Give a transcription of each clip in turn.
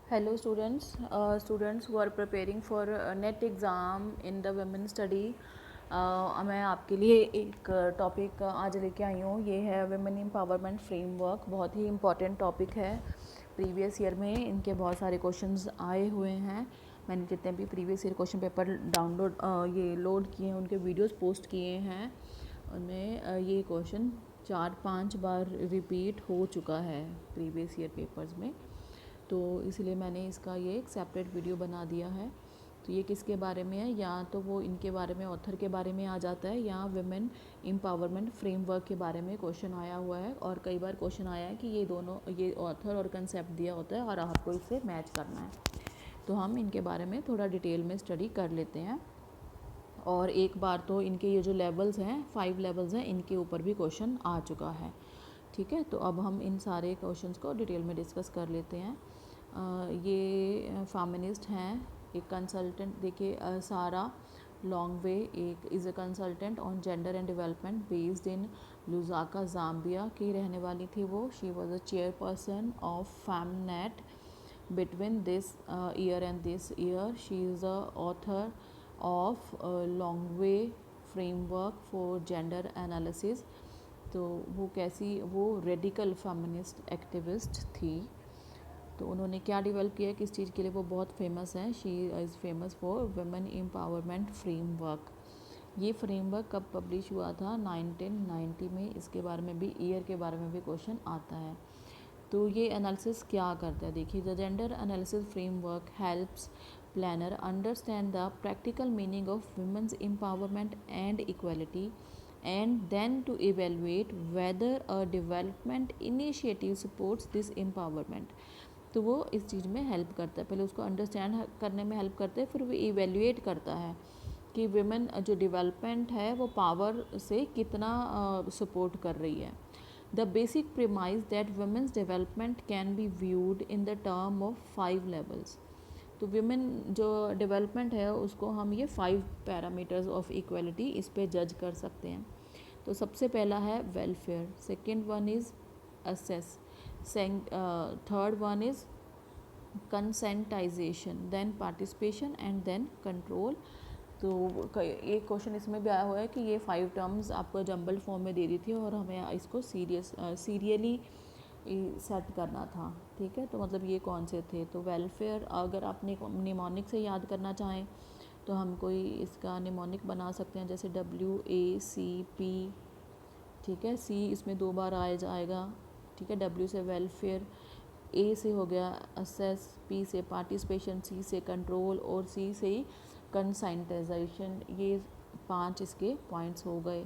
Hello students, students who are preparing for net exam in the women study. मैं आपके लिए एक topic आज लेके आई हूँ। ये है वुमेन एम्पावरमेंट फ्रेमवर्क। बहुत ही इम्पॉर्टेंट टॉपिक है। प्रीवियस ईयर में इनके बहुत सारे क्वेश्चंस आए हुए हैं। मैंने जितने भी प्रीवियस ईयर क्वेश्चन पेपर ये लोड किए हैं, उनके वीडियोस पोस्ट किए हैं। उनमें ये क्वेश्चन 4-5 बार रिपीट हो चुका है प्रीवियस ईयर पेपर्स में, तो इसलिए मैंने इसका ये एक सेपरेट वीडियो बना दिया है। तो ये किसके बारे में है, या तो वो इनके बारे में, ऑथर के बारे में आ जाता है, या वुमेन एम्पावरमेंट फ्रेमवर्क के बारे में क्वेश्चन आया हुआ है। और कई बार क्वेश्चन आया है कि ये दोनों, ये ऑथर और कंसेप्ट दिया होता है और आपको इससे मैच करना है। तो हम इनके बारे में थोड़ा डिटेल में स्टडी कर लेते हैं। और एक बार तो इनके ये जो लेवल्स हैं, 5 लेवल्स हैं, इनके ऊपर भी क्वेश्चन आ चुका है। ठीक है, तो अब हम इन सारे क्वेश्चंस को डिटेल में डिस्कस कर लेते हैं। ये फेमिनिस्ट हैं, एक कंसल्टेंट। देखिए, सारा लॉन्गवे एक is a consultant on gender and development based in Lusaka, Zambia की रहने वाली थी वो। She was a chairperson of FemNet between this year and this year. She is the author of Longway framework for gender analysis. तो वो कैसी, वो radical feminist activist थी। तो उन्होंने क्या डेवलप किया, किस चीज़ के लिए वो बहुत फेमस है। She is famous for women empowerment framework. ये फ्रेमवर्क कब पब्लिश हुआ था? 1990 में। इसके बारे में भी, ईयर के बारे में भी क्वेश्चन आता है। तो ये एनालिसिस क्या करता है, देखिए। The gender analysis framework helps planner understand the practical meaning of women's empowerment and equality and then to evaluate whether a development initiative supports this empowerment. तो वो इस चीज़ में हेल्प करता है। पहले उसको अंडरस्टैंड करने में हेल्प करता है, फिर वो इवेल्युएट करता है कि वुमेन जो डेवलपमेंट है वो पावर से कितना सपोर्ट कर रही है। The basic premise that women's development can be viewed in the term of 5 levels. तो women जो डेवलपमेंट है उसको हम ये 5 पैरामीटर्स ऑफ इक्वलिटी इस पे जज कर सकते हैं। तो सबसे पहला है welfare, second one is access, third one is conscientization, then participation and then control. तो एक क्वेश्चन इसमें भी आया हुआ है कि ये 5 टर्म्स आपको जंबल्ड फॉर्म में दे दी थी और हमें इसको सीरियली सेट करना था। ठीक है, तो मतलब ये कौन से थे? तो वेलफेयर, अगर आप निमोनिक से याद करना चाहें तो हम कोई इसका निमोनिक बना सकते हैं, जैसे WACP। ठीक है, C इसमें 2 बार आ जाएगा। ठीक है, W से वेलफेयर, A से हो गया असेस, P से पार्टिसिपेशन, C से कंट्रोल और C से ही कंसाइंटाइजेशन। ये 5 इसके पॉइंट्स हो गए।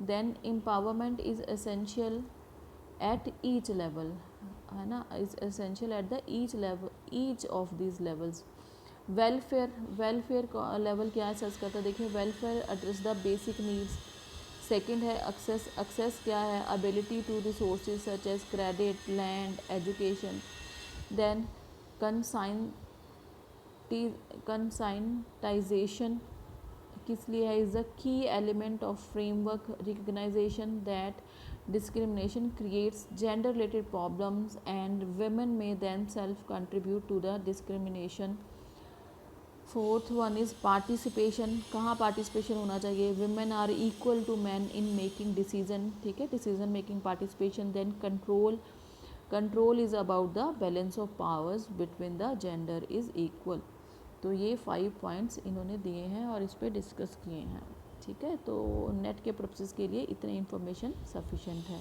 Then empowerment is essential at each level, है ना, is essential at the each level, each of this levels. Welfare का लेवल क्या असेस करता है? देखिए, welfare address the basic needs. Second है एक्सेस, एक्सेस क्या है? Ability to resources such as credit, land, education. Then conscientization किस लिए है? Is the key element of framework recognization that discrimination creates gender related problems and women may themselves contribute to the discrimination. Fourth one is participation. कहाँ participation होना चाहिए? women are equal to men in making decision। ठीक है, decision making participation. Then control, control is about the balance of powers between the gender is equal. तो ये 5 points इन्होंने दिए हैं और इस पर डिस्कस किए हैं। ठीक है, तो नेट के पर्पसेस के लिए इतनी इन्फॉर्मेशन सफिशेंट है।